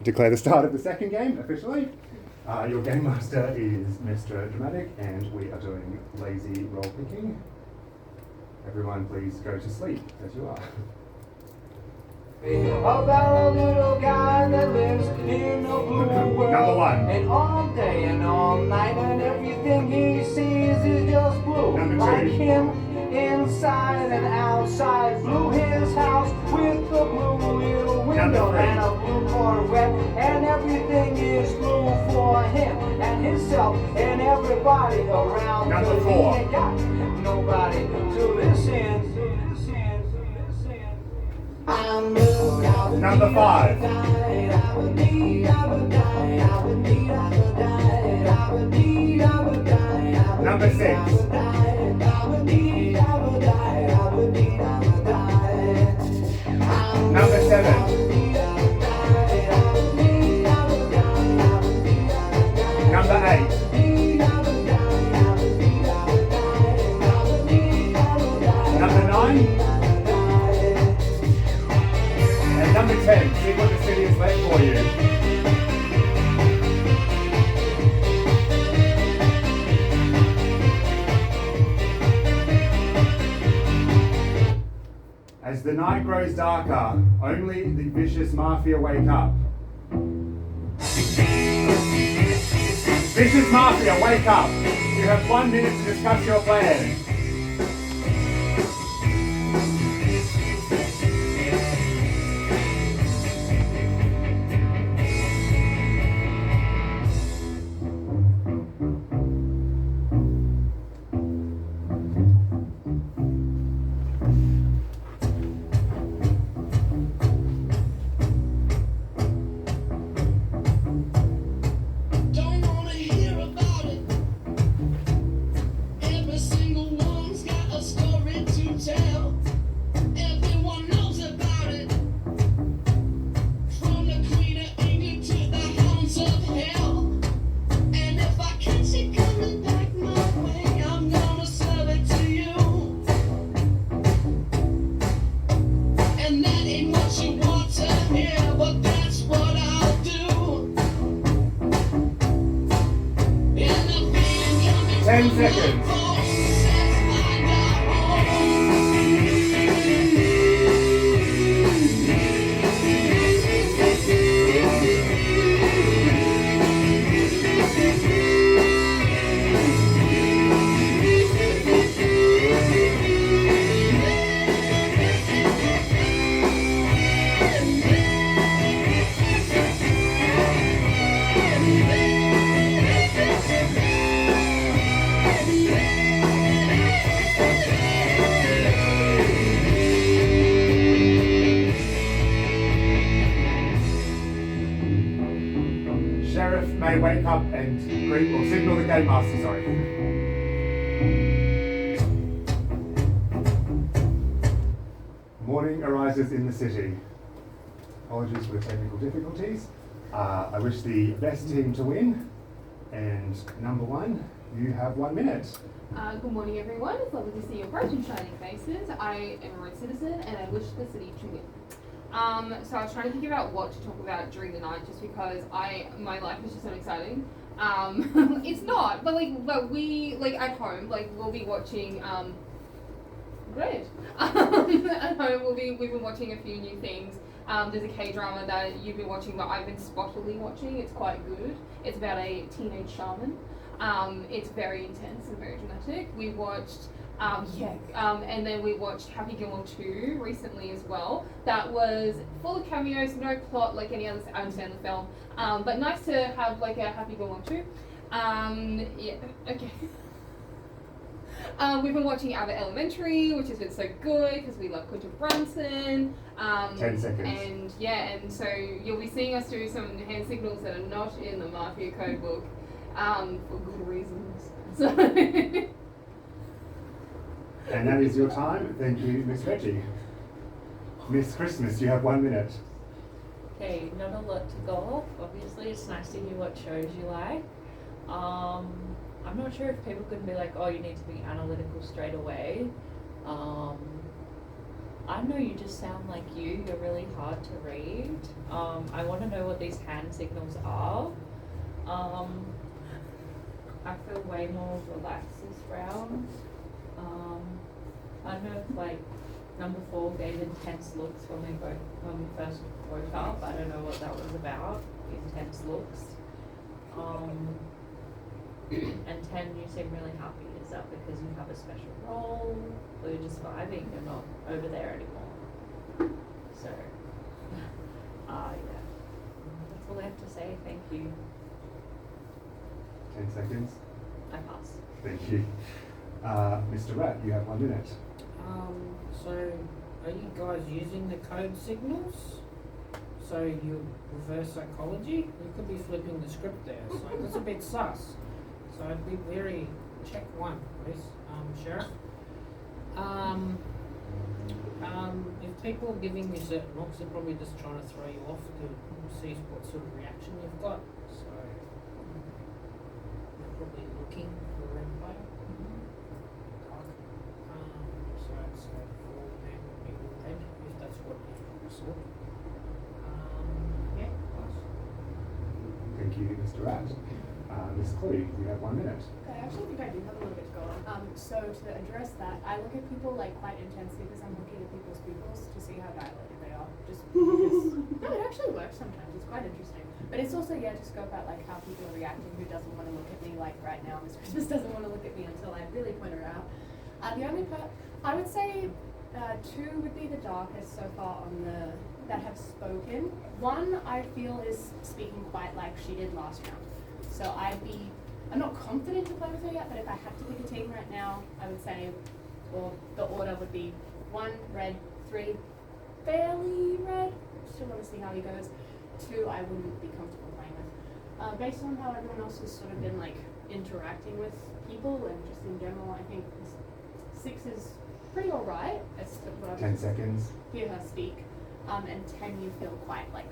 declare the start of the second game officially. Your game master is Mr. Dramatic, and we are doing lazy roll picking. Everyone, please go to sleep as you are. About a little guy that lives in a blue world. Number one. And all day and all night, and everything he sees is just blue. Number two. Like him, inside and outside. Blue his house with a blue little window and a blue Corvette. And everything is blue for him and himself and everybody around. Number four. He ain't got nobody to listen. Number five. Number six. Number seven. Number eight. Number nine. Number 10, see what the city is left for you. As the night grows darker, only the vicious mafia wake up. Vicious mafia, wake up! You have 1 minute to discuss your plan. Wake up and greet or signal the game master, sorry. Morning arises in the city. Apologies for the technical difficulties. I wish the best team to win. And number one, you have 1 minute. Good morning, everyone. It's lovely to see your bright and shining faces. I am a road citizen and I wish the city to win. So I was trying to think about what to talk about during the night, just because my life is just so exciting. It's not, but we at home, we'll be watching. Great. At home, we've been watching a few new things. There's a K-drama that you've been watching, but I've been spottily watching. It's quite good. It's about a teenage Sharpen. It's very intense and very dramatic. We watched. And then we watched Happy Gilmore 2 recently as well. That was full of cameos, no plot like any other Adam Sandler film, but nice to have a Happy Gilmore 2. Okay. We've been watching Abbott Elementary, which has been so good because we love Quentin Brunson. 10 seconds. And so you'll be seeing us do some hand signals that are not in the Mafia code book for good reasons. So. And that is your time. Thank you, Miss Reggie. Miss Christmas, you have 1 minute. Okay, not a lot to go off. Obviously, it's nice to hear what shows you like. I'm not sure if people can be like, oh, you need to be analytical straight away. I know you just sound like you. You're really hard to read. I want to know what these hand signals are. I feel way more relaxed this round. I don't know if like number 4 gave intense looks when we first woke up. I don't know what that was about. Intense looks. And 10, you seem really happy. Is that because you have a special role, or you're just vibing? You're not over there anymore. So, yeah. That's all I have to say. Thank you. 10 seconds. I pass. Thank you. Mr. Rat, you have 1 minute. So are you guys using the code signals? So you reverse psychology? You could be flipping the script there. So that's a bit sus. So I'd be very check 1, please, Sheriff. If people are giving you certain looks, they're probably just trying to throw you off to see what sort of reaction you've got. So you're probably looking for a red player. So I'd say 4 men in red, if that's what you sort. Yeah, nice. Thank you, Mr. Rat. Ms. Clue, you have 1 minute. I actually think I do have a little bit to go on. So to address that, I look at people like quite intensely because I'm looking at people's pupils to see how dilated they are. Just because, no, it actually works sometimes. It's quite interesting. But it's also, yeah, to scope out like how people are reacting. Who doesn't want to look at me like right now? Miss Christmas doesn't want to look at me until I really point her out. The only I would say 2 would be the darkest so far on the that have spoken. 1 I feel is speaking quite like she did last round. So I'm not confident to play with her yet, but if I had to pick a team right now, I would say, or the order would be 1 red, 3 fairly red. Still want to see how he goes. 2 I wouldn't be comfortable playing with. Based on how everyone else has sort of been like interacting with people and just in general, I think 6 is pretty alright. That's what I 10 seconds. hear her speak. And 10 you feel quite like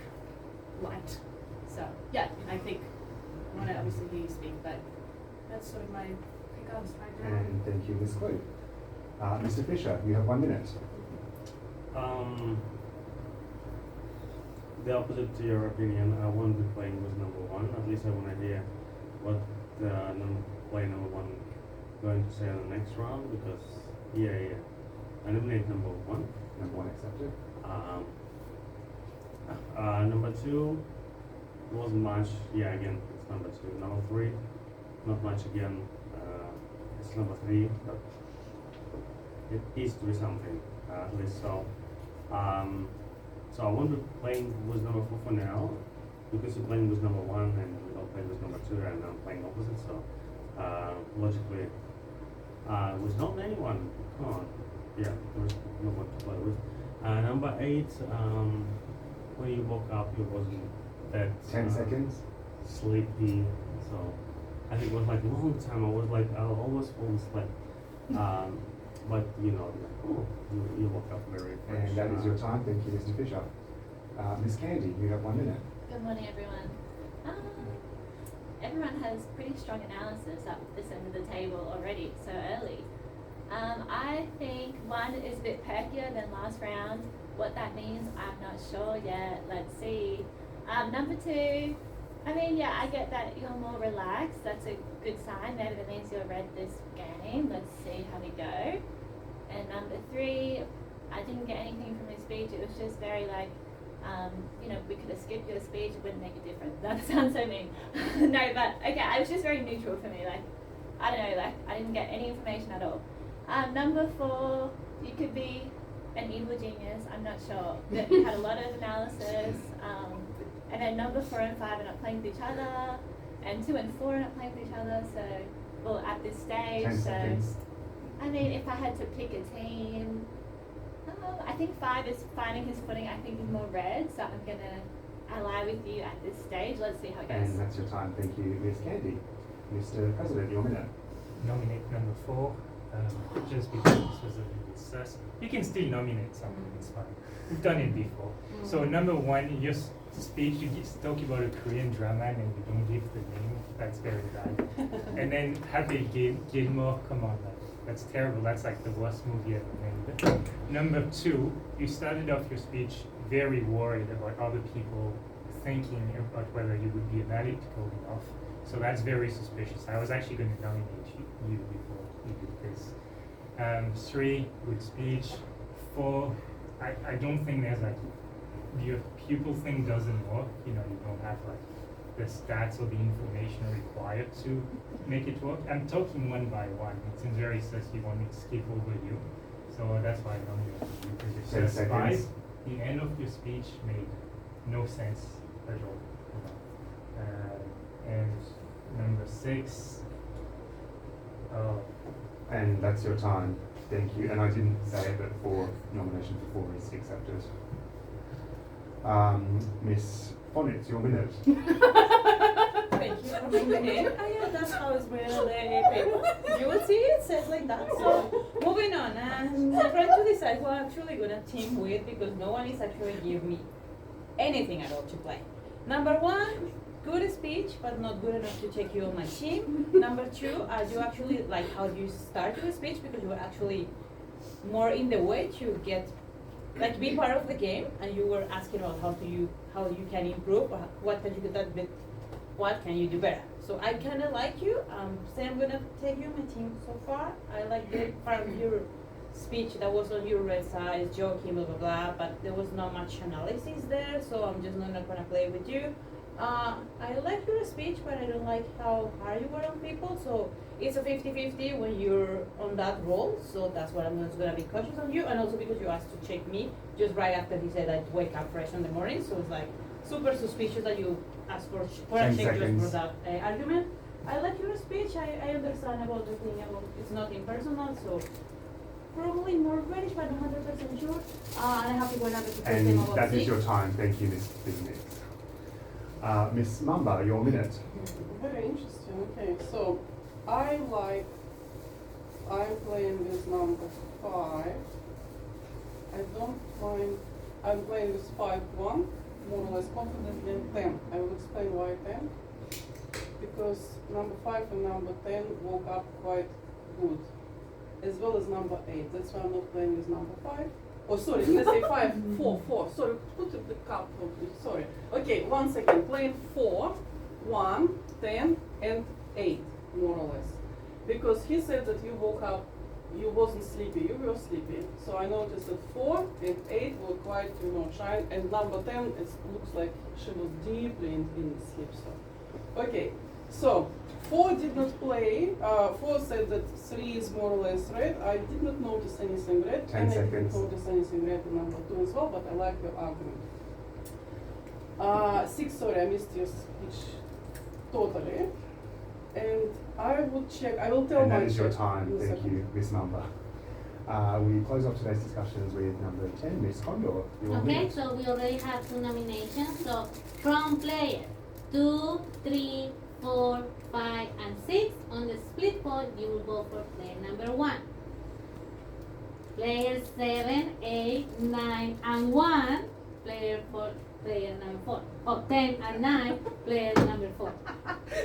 light. So yeah, I think I want to obviously hear you speak, but that's sort of my pickups right now. And thank you, Ms. Clue. Mr. Fisher, you have 1 minute. The opposite to your opinion, I won't be playing with number 1. At least I want to hear what the player number 1 going to say on the next round, because I eliminate number 1. Number 1 accepted. Number 2 wasn't much. Again, it's number 2. Number 3, not much again. It's number 3, but it is to be something, at least so. So I won't be playing with number 4 for now, because you're playing with number 1 and we don't play with number 2, and I'm playing opposite, so logically, with not anyone, come on. There was no one to play with. Number 8, when you woke up, you wasn't that 10 seconds. sleepy, so I think it was like a long time. I was like, I'll always fall asleep. But you woke up very fresh. And that is your time. Thank you, Mr. Fisher. Ms. Candy, you have 1 minute. Good morning, everyone. Everyone has pretty strong analysis up this end of the table already, so early. I think 1 is a bit perkier than last round. What that means, I'm not sure yet. Let's see. Number 2, I get that you're more relaxed. That's a good sign. Maybe that means you'll read this game. Let's see how we go. And number 3, I didn't get anything from his speech. It was just very like, we could have skipped your speech. It wouldn't make a difference. That sounds so mean. No, but okay, it was just very neutral for me. Like, I don't know, like I didn't get any information at all. Number 4, you could be an evil genius. I'm not sure. But you had a lot of analysis. And then number 4 and 5 are not playing with each other, and 2 and 4 are not playing with each other. So, well, at this stage, 10 seconds. if I had to pick a team, I think 5 is finding his footing. I think he's more red, so I'm gonna ally with you at this stage. Let's see how it goes. And that's your time. Thank you, Ms. Candy. Mr. President, your minute. Nominate number 4. just because this was a little sus. You can still nominate someone, it's fine. We've done it before. So number one, your speech, you just talk about a Korean drama and you don't give the name. That's very bad. And then Happy Gilmore, come on, that's terrible. That's like the worst movie ever made. Number two, you started off your speech very worried about other people thinking about whether you would be a addict going off. So that's very suspicious. I was actually going to nominate you before you did this. Three, good speech. Four, I don't think there's like, your pupil thing doesn't work. You know, you don't have like the stats or the information required to make it work. I'm talking one by one. It seems very sus you want me to skip over you. So that's why I nominated you, because you're 10 sus. seconds. Five, the end of your speech made no sense at all. You know. And number six, And that's your time. Thank you. And I didn't say it, but nomination for 4 is accepted. Miss Bonnet, your minute. Thank you for bringing the name. Oh yeah, that's how it's written on the paper. You will see it says like that. So moving on, I'm trying to decide who I'm actually gonna team with because no one is actually giving me anything at all to play. Number one, good speech, but not good enough to take you on my team. Number two, you actually like how you start your speech because you were actually more in the way to get like be part of the game, and you were asking about how you can improve, or what can you do that bit, what can you do better. So I kind of like you. Say I'm gonna take you on my team so far. I like the part of your speech that was on your red side, joking, blah blah blah, but there was not much analysis there, so I'm just not gonna play with you. I like your speech, but I don't like how hard you were on people, so it's a 50-50 when you're on that role, so that's what I'm just gonna be cautious on you, and also because you asked to check me just right after he said I'd wake up fresh in the morning, so it's like super suspicious that you asked for a 10 check just seconds. for that argument. I like your speech, I understand about the thing about it's not impersonal, so probably more British, but not 100% sure. And I have to go another to And them about that is speech. your time. Thank you, Miss Business. Miss Mamba, your minute. Very interesting. Okay, so I'm playing with number 5. I don't mind. I'm playing with 5-1, more or less confidently, and 10. I will explain why 10. Because number 5 and number 10 woke up quite good, as well as number 8. That's why I'm not playing with number 5. Oh, sorry, let's say 5, 4. Sorry, put the cup, sorry. Okay, 1 second. Playing 4, 1, 10, and 8, more or less. Because he said that you woke up, you wasn't sleepy, you were sleepy. So I noticed that 4 and 8 were quite, shy. And number 10, it looks like she was deeply in sleep. So, okay, so 4 did not play. 4 said that 3 is more or less red. I did not notice anything red. 10 and seconds. I didn't notice anything red in number 2 as well, but I like your argument. 6, sorry, I missed your speech totally. And I would check, I will tell And my that is your check time. in a Thank second. you, Miss Mamba. We close off today's discussions with number 10, Miss Condor. Your Okay, minute. so we already have 2 nominations. So from player 2, 3, 4, 5, and 6 on the split point, you will go for player number 1. Player 7, 8, 9, and 1, player number 4. Oh, 10 and 9, player number 4.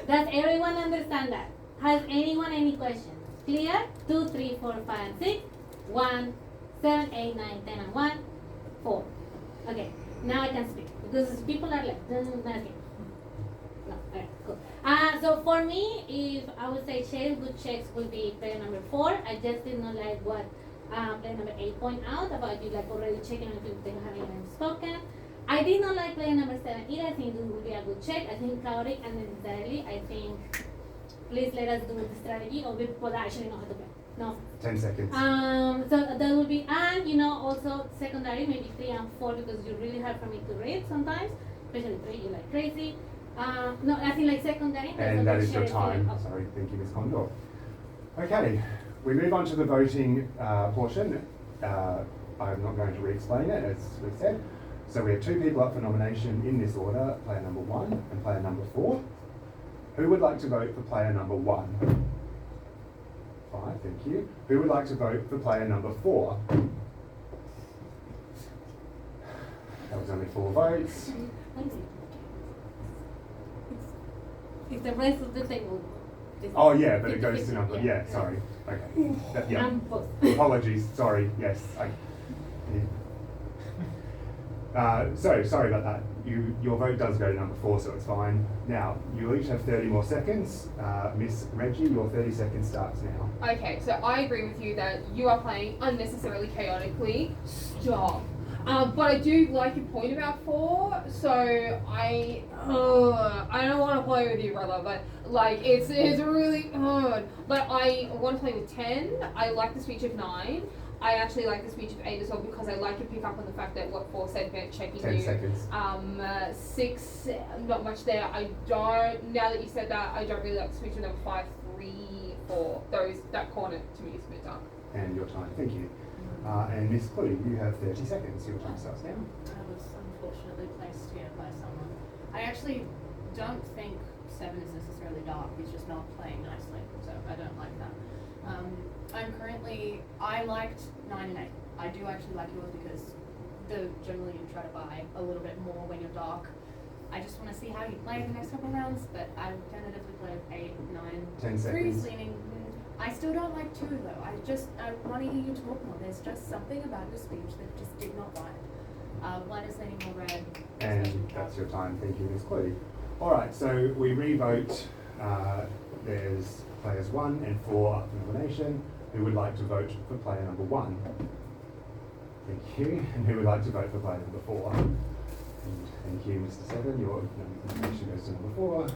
Does everyone understand that? Has anyone any questions? Clear? 2, 3, 4, 5, and 6. 1, 7, 8, 9, 10, and 1, 4. Okay, now I can speak because people are like, okay. No, alright, cool. So for me, if I would say good checks would be player number 4. I just did not like what player number 8 point out about you like already checking if they haven't even spoken. I did not like player number 7 either. I think this would be a good check. I think chaotic unnecessarily. I think please let us do the strategy of people that actually know how to play. No. 10 seconds. So that would be, and also secondary, maybe 3 and 4 because you're really hard for me to read sometimes, especially 3, you're like crazy. No, I think like secondary. And that is your time. Sorry, thank you, Ms. Condor. Okay, we move on to the voting portion. I'm not going to re-explain it, as we said. So we have 2 people up for nomination in this order, player number 1 and player number 4. Who would like to vote for player number 1? 5, thank you. Who would like to vote for player number 4? That was only 4 votes. It's the rest of the table. Oh yeah, but it goes to 50-50, number, yeah, sorry, okay. Yeah, I'm both. apologies, sorry, yes. So, sorry about that. Your vote does go to number 4, so it's fine. Now, you each have 30 more seconds. Miss Reggie, your 30 seconds starts now. Okay, so I agree with you that you are playing unnecessarily chaotically. Stop. But I do like your point about 4, so I don't want to play with you, brother, but like it's really hard. But I want to play with 10. I like the speech of 9. I actually like the speech of 8 as well because I like to pick up on the fact that what 4 said about checking 10 you. seconds. 6, not much there. I don't. Now that you said that, I don't really like the speech of number 5, 3, 4. That corner to me is a bit dark. And your time, thank you. And Miss Clue, you have 30 seconds. Your time starts now. I was unfortunately placed here by someone. I actually don't think 7 is necessarily dark. He's just not playing nicely, so I don't like that. I liked 9 and 8. I do actually like yours because generally you try to buy a little bit more when you're dark. I just want to see how you play the next couple rounds, but I tentatively played 8, 9, 10 3's seconds. leaning. I still don't like 2 though. I want to hear you talk more. There's just something about your speech that just did not vibe. 1 is leaning more red. And that's your time. Thank you, Miss Clue. All right, so we re-vote. There's players 1 and 4 up for nomination. Who would like to vote for player number 1? Thank you. And who would like to vote for player number 4? And thank you, Mr. 7. Your nomination goes to number 4.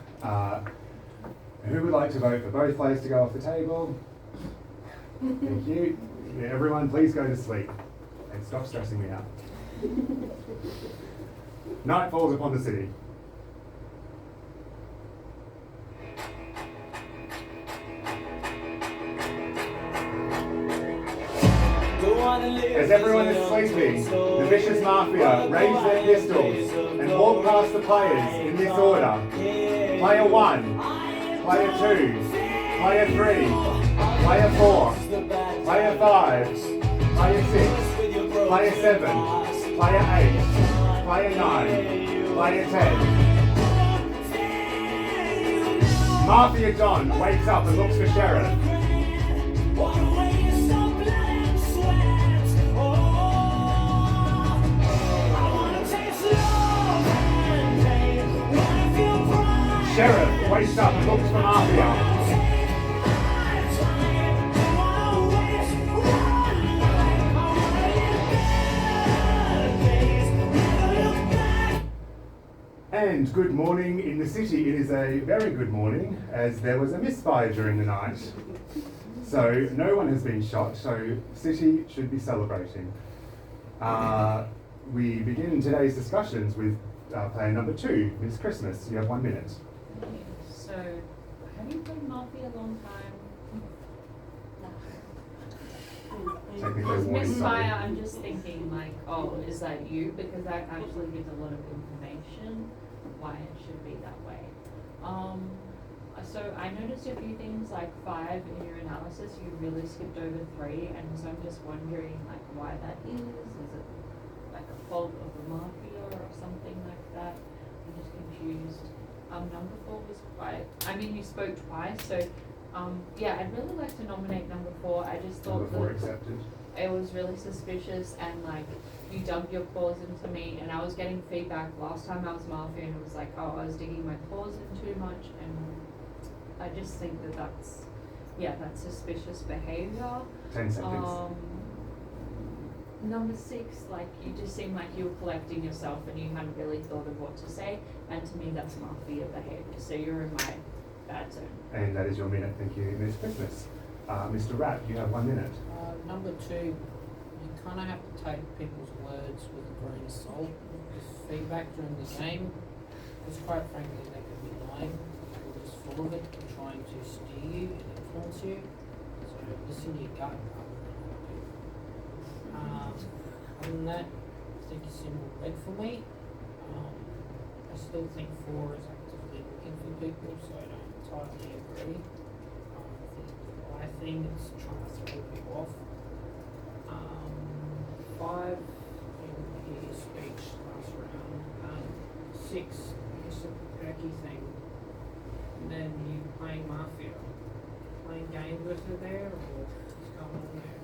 Who would like to vote for both players to go off the table? Thank you. Everyone, please go to sleep and stop stressing me out. Night falls upon the city. As everyone is sleeping, the vicious mafia raise their pistols and walk past the players in this order. Player 1, player 2, player 3, player 4, player 5, player 6, player 7, player 8, player 9, player 10. Mafia Don wakes up and looks for Sheriff. Sheriff wakes up and looks for Mafia. And good morning in the city. It is a very good morning as there was a misfire during the night. So no one has been shot, so city should be celebrating. We begin today's discussions with player number 2, Miss Christmas. You have 1 minute. So, have you played Mafia a long time? Technically, Because warning misfire, something. I'm just thinking like, oh, is that you? Because that actually gives a lot of information why it should be that way. So I noticed a few things like 5 in your analysis, you really skipped over 3, and so I'm just wondering like why that is. Is it like a fault of the mafia or something like that? I'm just confused. Number 4 was quite, you spoke twice, so yeah, I'd really like to nominate number 4. I just thought Number 4 accepted. it was really suspicious, and like you dumped your claws into me, and I was getting feedback last time I was Mafia, and it was like, oh, I was digging my claws in too much, and I just think that's suspicious behavior. 10 seconds. Number 6, like you just seemed like you were collecting yourself and you hadn't really thought of what to say, and to me that's Mafia behavior, so you're in my bad zone. And that is your minute. Thank you, Miss Christmas. Mr. Rat, you have 1 minute. Number 2, you kind of have to take people's words with a grain of salt. This feedback during the game, because quite frankly they could be lying, or just full of it, and trying to steer you and influence you. So listen to your gut. Other than that, I think you symbol red for me. I still think 4 is actively looking for people, so I don't entirely agree. I think 5 think it's trying to throw people off. 5 in his speech last round. 6, it's a perky thing. And then you playing Mafia. Playing game with her there, or what's going on there?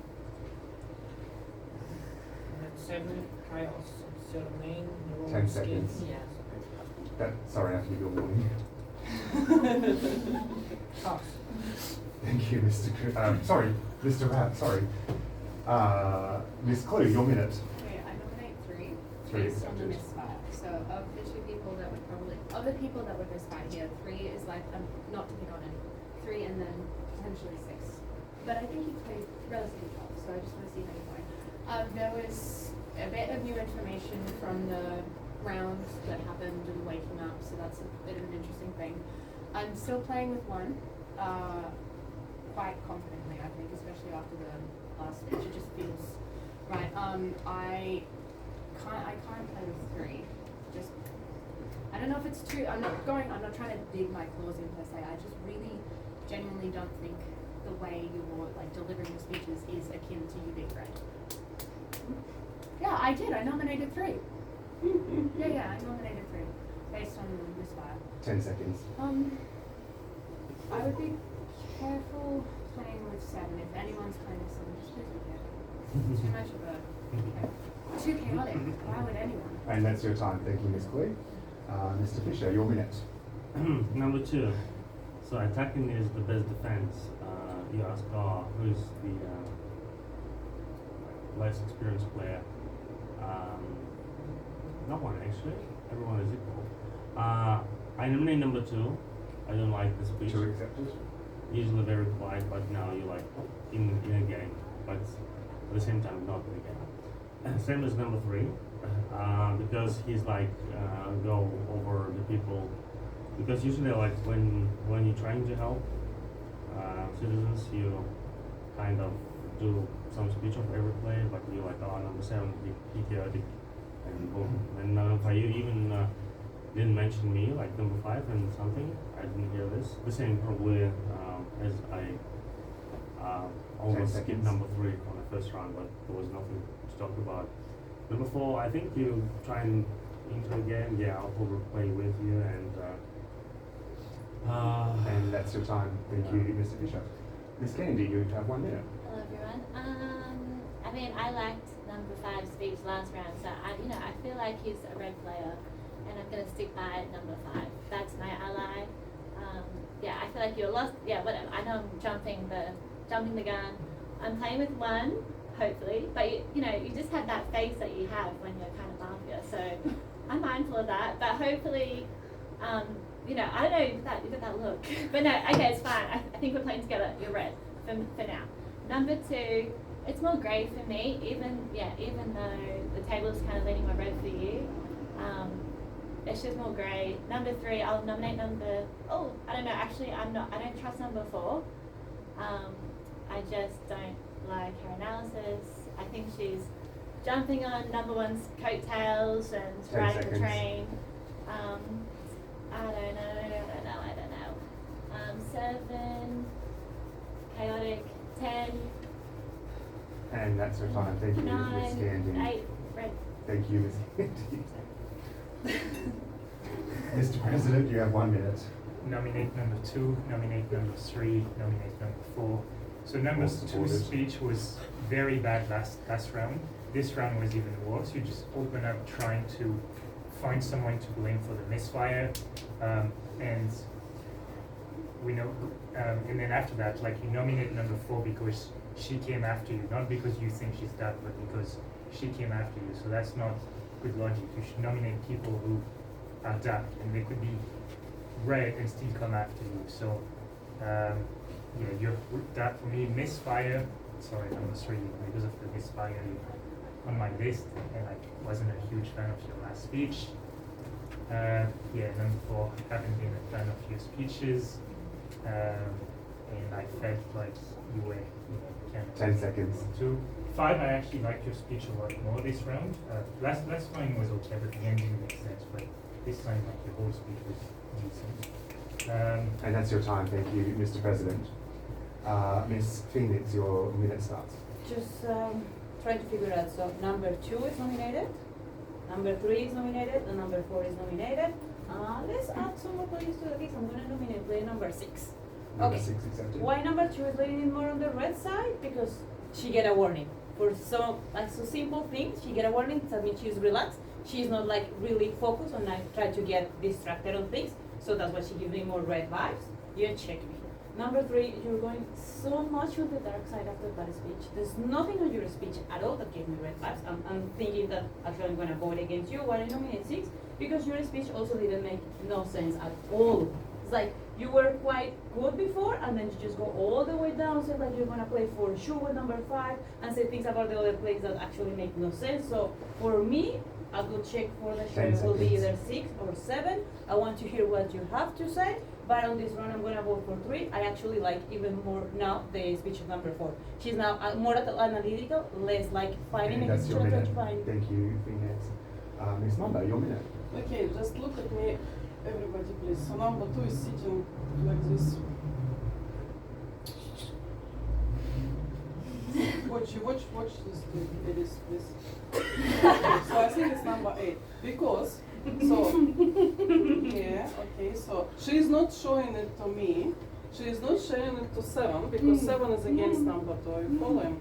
And then 7, chaos. See what I mean? You're all 10 scared. seconds. Yeah. Sorry, I have to give you a warning. Tough. Thank you, sorry, Mr. Rapp, sorry. Miss Clue, your minute. Okay, I nominate 3 3 based on the accepted. misfire. So of the 2 people that would of the people that would misfire here, 3 is like, not to pick on any, 3 and then potentially 6. But I think he played relatively well, so I just want to see how you're going. There was a bit of new information from the round that happened and waking up, so that's a bit of an interesting thing. I'm still playing with 1, quite confidently, I think, especially after the last speech. It just feels right. I can't play with 3. Just, I don't know if it's too. I'm not trying to dig my claws in per se. I just really, genuinely don't think the way you're like delivering your speeches is akin to you being read. Yeah, I did. I nominated 3. Yeah, I nominated 3 based on misfire. 10 seconds. I would be careful playing with 7. If anyone's playing with 7, just please be careful. Too much of a, too chaotic. Why would anyone? And that's your time. Thank you, Miss Clue. Mr. Fisher, your minute. Number 2. So attacking is the best defense. You ask, who's the less experienced player? No one actually. Everyone is equal. I nominate number 2. I don't like the speech. 2 accepted. Usually very quiet, but now you like in a game, but at the same time not in a game. Same as number 3, because he's like go over the people. Because usually like when you're trying to help citizens, you kind of do some speech of every play, but you're like, number 7, he chaotic, and boom. And number 5, you even didn't mention me, like number 5 and something. I didn't hear this. The same probably as I almost skipped number 3 on the first round, but there was nothing to talk about. Number 4, I think you try and into a game. Yeah, I'll probably play with you and that's your time. Thank you, Mr. Fisher. Miss Candy, you have 1 minute. Hello everyone. I mean, I liked number 5's speech last round, so I feel like he's a red player, and I'm gonna stick by number 5. That's my ally. Yeah, I feel like you're lost. Yeah, whatever. I know I'm jumping the gun. I'm playing with 1, hopefully, but you just have that face that you have when you're kind of mafia. So I'm mindful of that, but hopefully, I don't know. You got that look, but no. Okay, it's fine. I think we're playing together. You're red for now. Number 2, it's more grey for me. Even though the table is kind of leaning more red for you. It's just more grey. Number 3, I'll nominate I don't know, actually I don't trust number 4. I just don't like her analysis. I think she's jumping on number 1's coattails and riding the train. I don't know. 7, chaotic, 10. And that's your time. Thank you, Miss 9, Candy. 8, red. Thank you, Miss Candy. Mr. President, you have 1 minute. Nominate number 2, nominate number 3, nominate number 4. So number All supported. 2's speech was very bad last round. This round was even worse. You just open up trying to find someone to blame for the misfire, and we know. And then after that, like you nominate number 4 because she came after you, not because you think she's that, but because she came after you. So that's not good logic. You should nominate people who are daft, and they could be red and still come after you. So you're that for me. Misfire. Sorry, number 3, because of the misfire on my list, and I wasn't a huge fan of your last speech. Number 4, haven't been a fan of your speeches, and I felt like you were kind of 10 seconds. 2. 5, I actually liked your speech a lot more this round. Last time was okay, but the end didn't make sense. But this time, like your whole speech was decent. And that's your time. Thank you, Mr. President. Miss Phoenix, your minute starts. Just trying to figure out. So number 2 is nominated, number 3 is nominated, and number 4 is nominated. Let's add some more players to the list. I'm gonna nominate player number 6. Number Okay. 6 accepted. Why number 2 is leaning more on the red side? Because she get a warning. For some like so simple things, she get a warning. That means she's relaxed. She's not like really focused on like try to get distracted on things. So that's why she gives me more red vibes. You check me. Number 3, you're going so much with the dark side after that speech. There's nothing on your speech at all that gave me red vibes. I'm thinking that actually I'm gonna vote against you. Why I nominate 6? Because your speech also didn't make no sense at all. It's like you were quite good before, and then you just go all the way down, say like you're gonna play for sure with number 5, and say things about the other plays that actually make no sense. So for me, a good check for the show 10 will be seconds. either 6 or 7. I want to hear what you have to say, but on this round I'm gonna vote for 3. I actually like even more now the speech of number 4. She's now more analytical, less like finding And a that's your trying minute. to find. Thank you, Phoenix. Miss Mamba, your minute. Okay, just look at me, everybody, please. So number 2 is sitting like this. Watch this, ladies, please. Okay, so I think it's number 8 because yeah, okay. So she is not showing it to me. She is not showing it to 7 because 7 is against number 2. Are you following?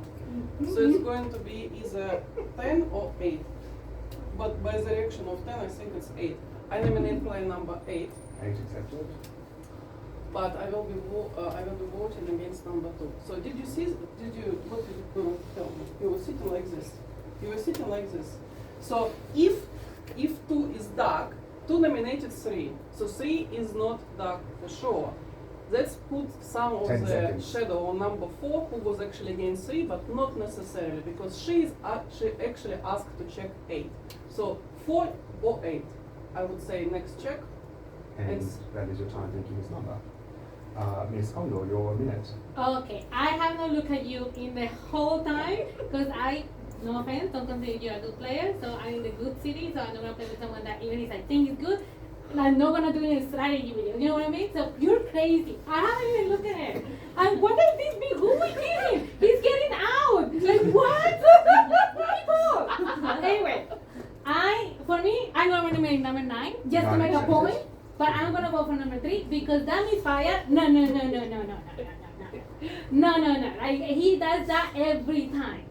So it's going to be either 10 or 8. But by the reaction of 10, I think it's 8. I nominate player number 8, 8 accepted. but I will be voting against number 2. So what did you tell me? You were sitting like this. You were sitting like this. So if 2 is dark, 2 nominated 3. So 3 is not dark for sure. Let's put some of 10 the seconds. shadow on number 4, who was actually against 3, but not necessarily, because she actually asked to check 8. So 4 or 8, I would say next check. And It's- that is your time. Thank you, Miss Mamba. Miss Condor, your minute. Okay, I have not looked at you in the whole time because no offense, don't consider you a good player. So I'm in the good city, so I'm not gonna play with someone that even if I think is good, I'm not gonna do it in strategy video. You know what I mean? So you're crazy. I haven't even looked at it. And what does this mean? Who is getting? He's getting out. Like what? People. Anyway, I'm gonna make number 9 just to 9 make a accepted. point. But I'm gonna vote for number 3 because that misfire. No. Like, he does that every time.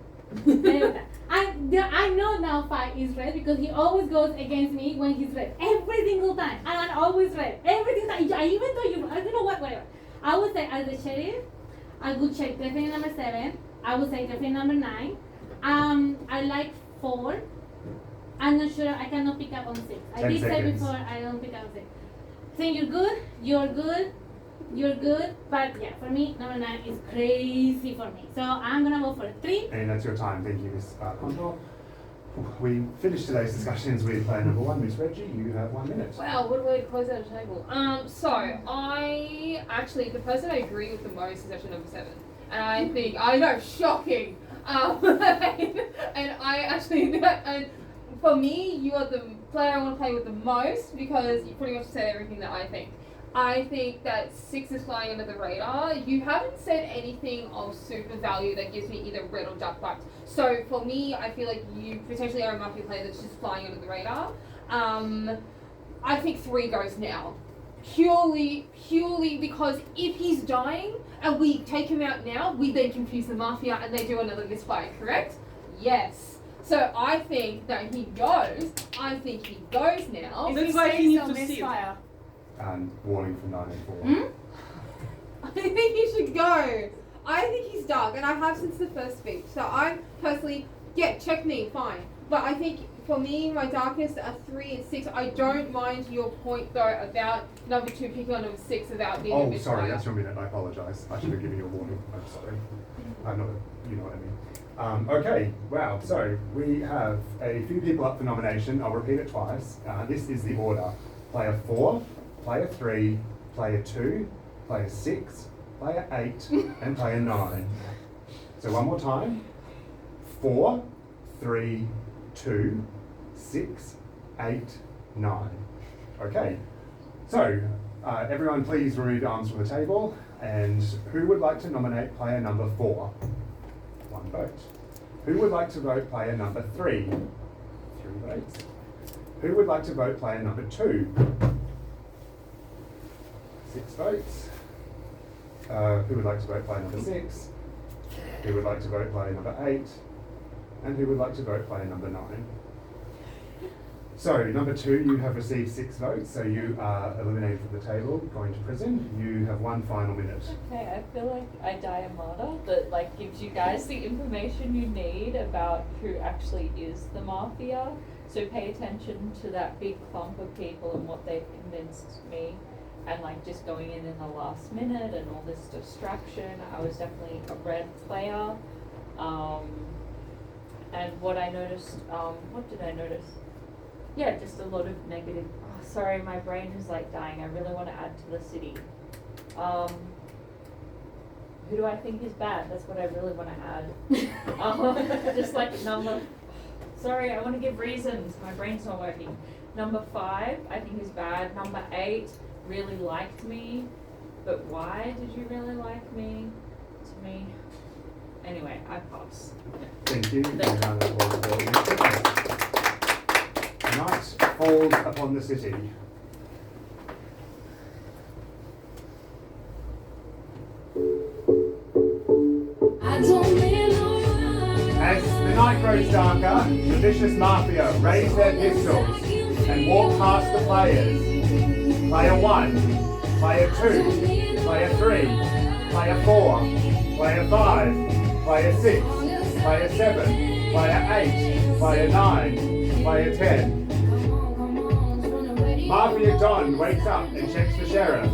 Every time. I know now 5 is red because he always goes against me when he's red. Every single time. And I'm always red. Every single time. I even though I don't know what, whatever. I would say as the sheriff, I would check definitely number 7. I would say definitely number 9. I like 4. I'm not sure, I cannot pick up on 6. I 10 did say seconds. before I don't pick up on 6. Think you're good, but yeah, for me, number 9 is crazy for me. So I'm gonna vote for 3. And that's your time. Thank you, Miss Condor. We finished today's discussions with player number 1, Miss Reggie. You have 1 minute. Wow, what a way to close out a table. So I actually, the person I agree with the most is actually number 7. And I think, I know, shocking. And I actually, and for me, you are the player I want to play with the most because you pretty much said everything that I think. I think that 6 is flying under the radar. You haven't said anything of super value that gives me either red or dark vibes. So for me, I feel like you potentially are a Mafia player that's just flying under the radar. I think 3 goes now. Purely because if he's dying and we take him out now, we then confuse the Mafia and they do another misfire, correct? Yes. So I think that he goes. I think he goes now. That's why he needs to see it. misfire. And warning for 9 and 4. I think he should go. I think he's dark, and I have since the first speech. So I personally, check me, fine. But I think for me, my darkest are 3 and 6. I don't mind your point though about number 2 picking on number 6 about being a Oh, misfire. sorry, that's your minute. I apologise. I should have given you a warning. I'm sorry. I'm not, you know what I mean. Okay, wow. So we have a few people up for nomination. I'll repeat it twice. This is the order. Player 4, player 3, player 2, player 6, player 8, and player 9. So one more time. 4, 3, 2, 6, 8, 9. Okay. So everyone please remove your arms from the table. And who would like to nominate player number 4? 1 vote. Who would like to vote player number 3? 3 votes. Who would like to vote player number 2? 6 votes. Who would like to vote player number 6? Who would like to vote player number 8? And who would like to vote player number 9? So, number 2, you have received 6 votes, so you are eliminated from the table, going to prison. You have 1 final minute. Okay, I feel like I die a martyr that like gives you guys the information you need about who actually is the mafia. So pay attention to that big clump of people and what they've convinced me. And like just going in the last minute and all this distraction. I was definitely a red player. And what I noticed, what did I notice? Yeah, just a lot of negative. Oh, sorry, my brain is like dying. I really want to add to the city. Who do I think is bad? That's what I really want to add. Just like number. Sorry, I want to give reasons. My brain's not working. Number 5, I think is bad. Number 8 really liked me, but why did you really like me? To me. Anyway, I pass. Thank you. Night falls upon the city. As the night grows darker, the vicious mafia raise their pistols and walk past the players. Player 1, player 2, player 3, player 4, player 5, player 6, player 7, player 8, player 9, player 10. Mafia Don wakes up and checks the sheriff.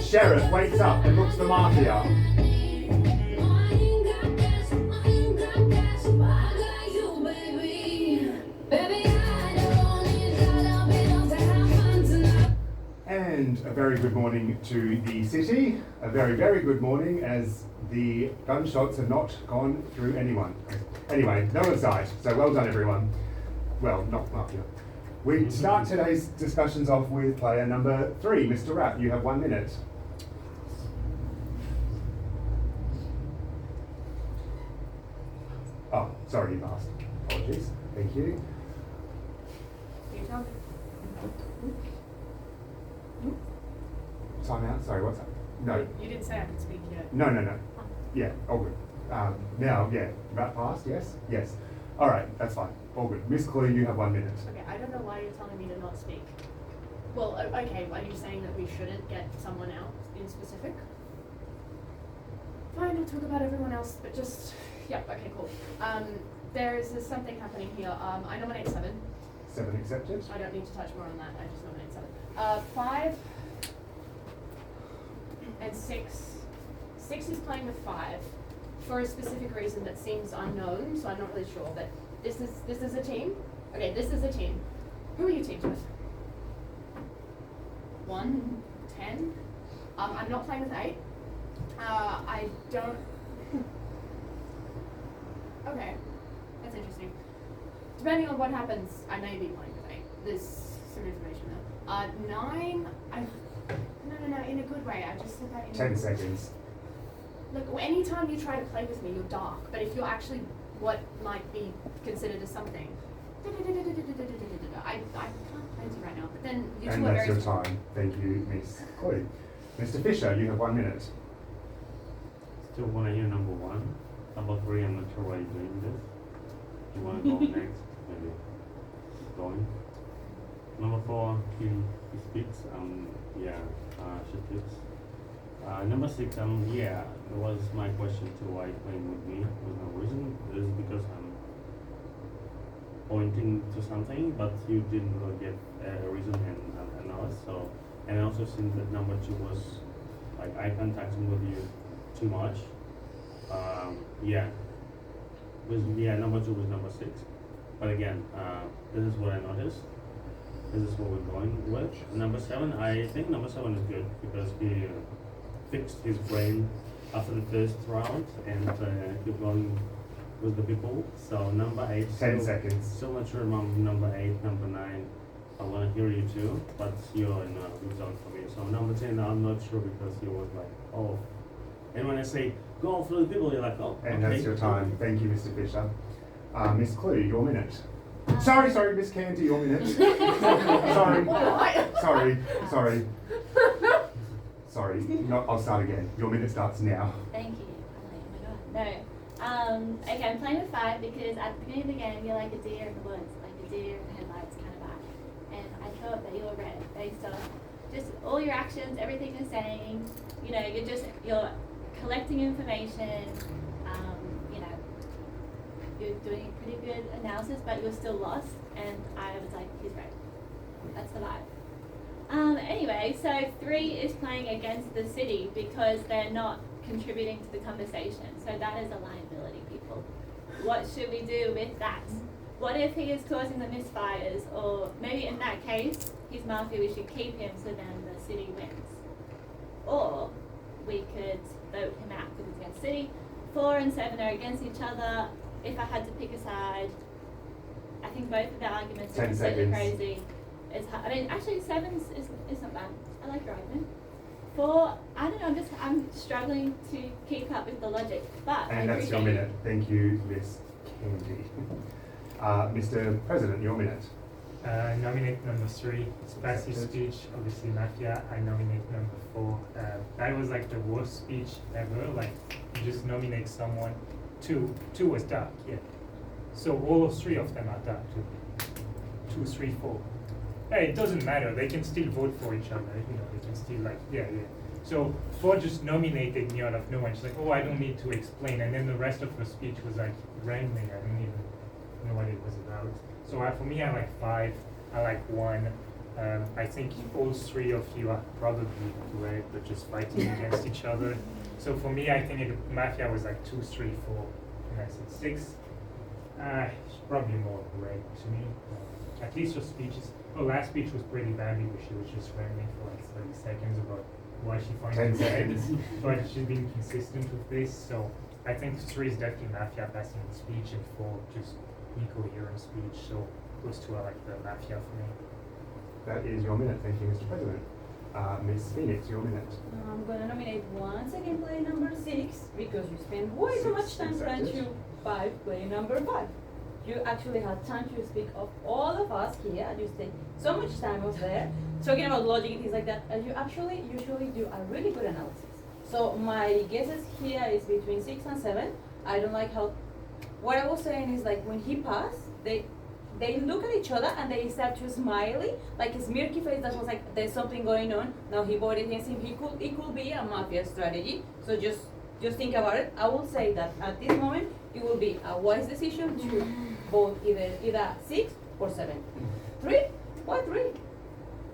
Sheriff wakes up and looks for Mafia. And a very good morning to the city. A very, very good morning, as the gunshots have not gone through anyone. Anyway, no one's died, so well done everyone. Well, not Mafia. We start today's discussions off with player number 3, Mr. Rapp. You have 1 minute. Oh, sorry, you passed. Apologies. Thank you. Can you tell me? Time out. Sorry, what's that? No. You didn't say I could speak yet. No. Yeah, all good. Now, yeah, Rapp passed, yes? Yes. All right, that's fine. All good. Miss Clue, you have 1 minute. Okay, I don't know why you're telling me to not speak. Well, okay, are you saying that we shouldn't get someone else in specific? Fine, I'll talk about everyone else, but just, yep, okay, cool. There's something happening here. I nominate 7. 7 accepted. I don't need to touch more on that, I just nominate 7. 5 and 6. 6 is playing with 5 for a specific reason that seems unknown, so I'm not really sure, but this is a team. Okay, this is a team. Who are you teamed with? 1, 10. I'm not playing with 8. I don't. Okay, that's interesting. Depending on what happens, I may be playing with 8. There's some information there. 9. No, in a good way. I just said that in 10 seconds. Look, anytime you try to play with me, you're dark. But if you're actually what might be considered as something, I can't play with you right now. But then you two And are that's very. your time. Thank you, Miss Clue. Mr. Fisher, you have 1 minute. Still want to hear number 1. Number 3, I'm not sure why you're doing this. You want to go next? Maybe. Going. Number 4, he speaks. She speaks. Number 6, yeah, that was my question to why you're playing with me. There's no reason. This is because I'm pointing to something, but you didn't really get a reason and analysis. So, and also since that number 2 was like eye contacting with you too much. Number 2 was number 6. But again, this is what I noticed. This is what we're going with. Number 7, I think number 7 is good because he fixed his brain after the first round and keep going with the people. So number 8. 10 still- seconds. Still not sure about number 8, number 9. I want to hear you too, but you're in a good zone for me. So number 10, I'm not sure because you was like, oh. And when I say go for the people, you're like, oh. And okay. that's your time. Thank you, Mr. Fisher. Miss Clue, your minute. Sorry, Miss Canty, your minute. Sorry. No, I'll start again. Your minute starts now. Thank you. I'm like, oh my god. No. Okay, I'm playing with 5 because at the beginning of the game, you're like a deer in the woods, like a deer in the headlights kind of vibe. And I thought that you were red based on just all your actions, everything you're saying. You know, you're collecting information. You know, you're doing a pretty good analysis, but you're still lost. And I was like, he's red. That's the vibe. Anyway, so 3 is playing against the city because they're not contributing to the conversation. So that is a liability, people. What should we do with that? What if he is causing the misfires? Or maybe in that case, he's mafia, we should keep him so then the city wins. Or we could vote him out because it's against city. 4 and 7 are against each other. If I had to pick a side, I think both of the arguments are 10 completely seconds. crazy. I mean, actually, 7 is not bad. I like your argument. 4, I don't know. I'm struggling to keep up with the logic, but And I that's your appreciate minute. Thank you, Miss Candy. Mr. President, your minute. Nominate number 3. Spicy speech, obviously Mafia. I nominate number 4. That was like the worst speech ever. Like, you just nominate someone. 2 was dark, yeah. So all 3 of them are dark too. 2, 3, 4. Hey, it doesn't matter. They can still vote for each other. You know, they can still like, yeah. So 4 just nominated me out of nowhere. She's like, oh, I don't need to explain. And then the rest of her speech was like rambling. I don't even know what it was about. So for me, I like 5. I like 1. I think all 3 of you are probably red, but just fighting against each other. So for me, I think Mafia was like 2, 3, 4, and I said 6. Probably more red to me. At least her speeches. Her last speech was pretty bad because she was just rambling for like 30 seconds about why she finds 10 it red. seconds. But she's been consistent with this, so I think 3 is definitely Mafia passing the speech, and 4 just incoherent speech. So those 2 are like the Mafia for me. That is your minute. Thank you, Mr. President. Miss Phoenix, your minute. I'm gonna nominate once again play number 6 because you spend way too much time trying accepted. to 5 play number 5. You actually had time to speak of all of us here, and you stay so much time over there talking about logic and things like that, and you actually usually do a really good analysis. So my guesses here is between 6 and 7. I don't like how. What I was saying is like when he passed, they look at each other and they start to smiley, like a smirky face that was like there's something going on. Now he voted against him. It could be a mafia strategy. So just think about it. I will say that at this moment it will be a wise decision to vote either 6 or 7. 3? Why 3?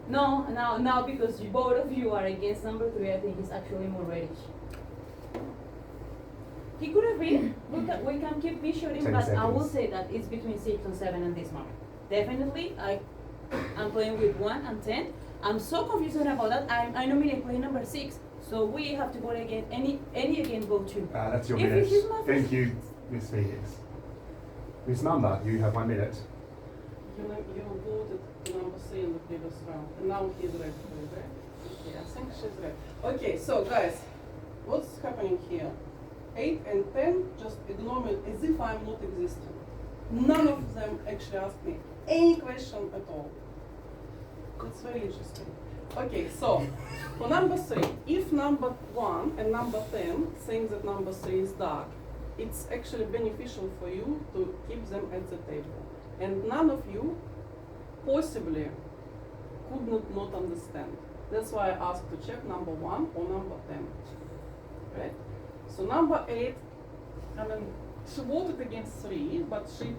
No, now because both of you are against number 3, I think it's actually more reddish. He could have been. We can keep measuring, 10 but I will seconds. say that it's between 6 and 7 in this moment. Definitely, I'm playing with 1 and 10. I'm so confused about that. I nominate play number 6, so we have to vote again. Any again vote 2. That's your If minute. it is my Thank you, Miss Phoenix. Miss Mamba, you have 1 minute. You voted number 3 in the previous round, and now he's red. Right? Okay, I think she's red. Okay, so guys, what's happening here? 8 and 10 just ignore me as if I'm not existing. None of them actually asked me any question at all. It's very interesting. Okay, so for number 3, if number 1 and number 10 think that number 3 is dark, it's actually beneficial for you to keep them at the table. And none of you possibly could not understand. That's why I asked to check number 1 or number 10. Right? So number 8, I mean, she voted against 3, but she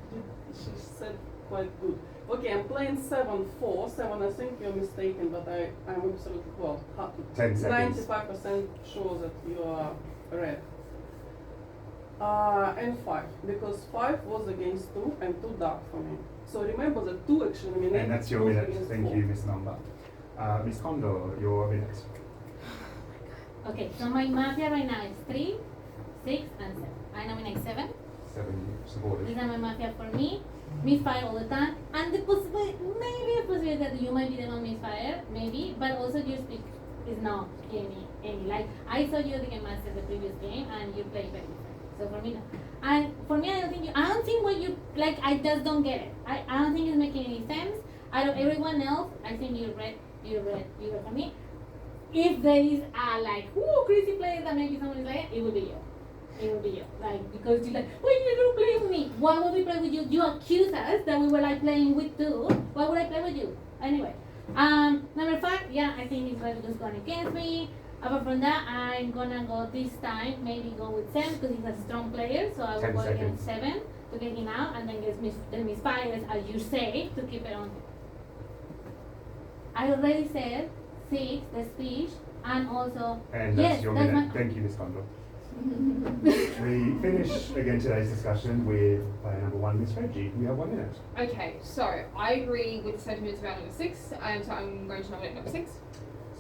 said quite good. Okay, I'm playing 7-4. 7, I think you're mistaken, but I'm absolutely, well, 10 seconds. 95% sure that you are red. And 5, because 5 was against 2 and 2 dark for me. So remember that 2 actually nominated. And that's your was minute. against Thank 4. you, Miss Mamba. Miss Condor, your minute. Okay, so my Mafia right now is 3, 6, and 7. I nominate 7. 7 supported. These are my mafia for me. Misfire all the time. And the possibility, maybe a possibility that you might be the one misfire, maybe, but also your speak is not any. Like, I saw you the game master the previous game and you played very different. So for me, no. And for me, I don't think what you, like, I just don't get it. I don't think it's making any sense. Out of everyone else, I think you're red for me. If there is a, like, crazy player that maybe someone is like, it would be you. It would be you. Like, because you're like, why you don't play with me? Why would we play with you? You accuse us that we were, like, playing with two. Why would I play with you? Anyway. Number 5, yeah, I think he's just going against me. Apart from that, I'm gonna go this time, maybe go with 7 because he's a strong player, so I will 10 go seconds. against 7 to get him out and then get the misfires, as you say, to keep it on. I already said 6, the speech, and also, And yes, that's your that's minute. my, Thank you, Ms. Condor. We finish again today's discussion with player number 1, Miss Reggie. You have 1 minute. Okay, so I agree with the sentiments about number 6, and so I'm going to nominate number 6.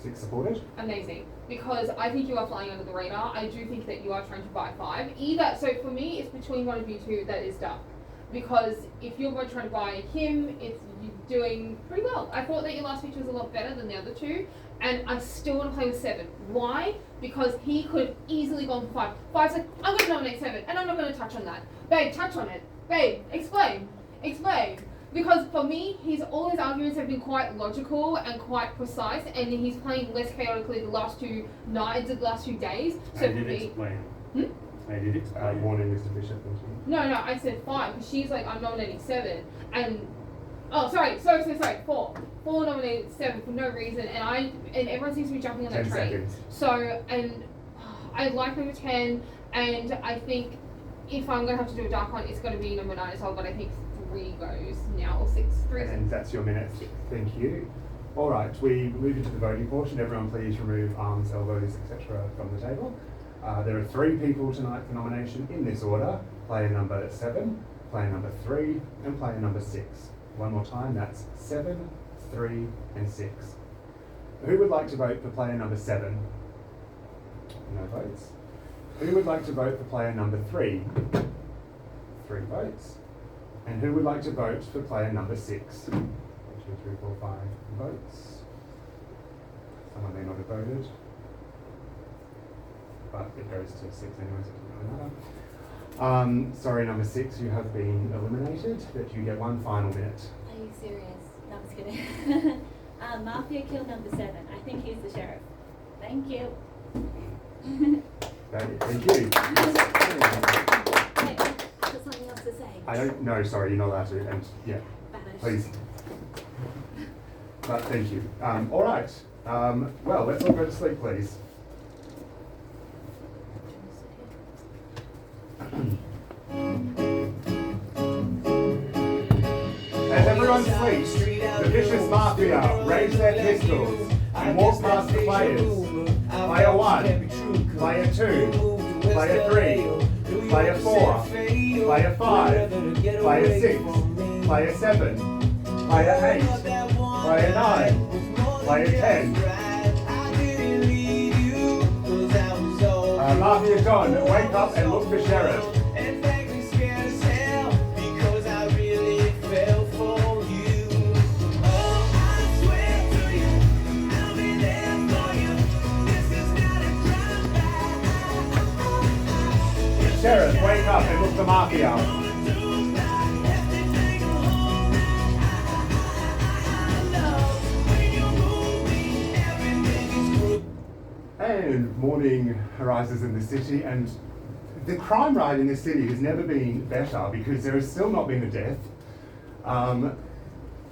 6 supported. Amazing, because I think you are flying under the radar. I do think that you are trying to buy 5. Either, so for me, it's between one of you two that is dark. Because if you're both trying to buy him, it's you doing pretty well. I thought that your last feature was a lot better than the other two, and I still want to play with 7. Why? Because he could have easily gone for 5. 5's like, I'm going to nominate 7, and I'm not going to touch on that. Babe, touch on it. Babe, explain. Because for me, all his arguments have been quite logical and quite precise, and he's playing less chaotically the last 2 nights, the last 2 days. So I for did me, explain. Hmm? I did explain. Warning, Mr. Bishop. Thank you. No, I said 5 because she's like, I'm nominating 7, and sorry, 4. 4 nominated 7 for no reason, and everyone seems to be jumping on that 10 train. seconds. So, and I like number 10, and I think if I'm gonna have to do a dark one, it's gonna be number 9 as well. But I think 3 goes now, or 6, 3. And that's your minute. Thank you. All right, we move into the voting portion. Everyone please remove arms, elbows, etc. from the table. There are 3 people tonight for nomination in this order. Player number 7, player number 3, and player number 6. One more time, that's 7, 3, and 6. Who would like to vote for player number 7? No votes. Who would like to vote for player number 3? 3 votes. And who would like to vote for player number 6? 1, 2, 3, 4, 5 votes. Someone may not have voted, but it goes to 6 anyway, so it doesn't really matter. Sorry, number 6, you have been eliminated, but you get 1 final minute. Are you serious? No, I'm just kidding. Mafia Club number 7. I think he's the sheriff. Thank you. Thank you. Wait, I've got something else to say. I don't know, sorry, you're not allowed to, and yeah, Spanish. please. But thank you. All right, well, let's all go to sleep, please. As everyone sleeps, the vicious mafia raise their pistols and walk past the players. Player 1, player 2, player 3, player 4, player 5, player 6, player 7, player 8, player 9, player 10. Mafia Don, wake up and look for Sheriff. Sheriff, wake up and look for Mafia. And morning arises in the city, and the crime rate in this city has never been better because there has still not been a death.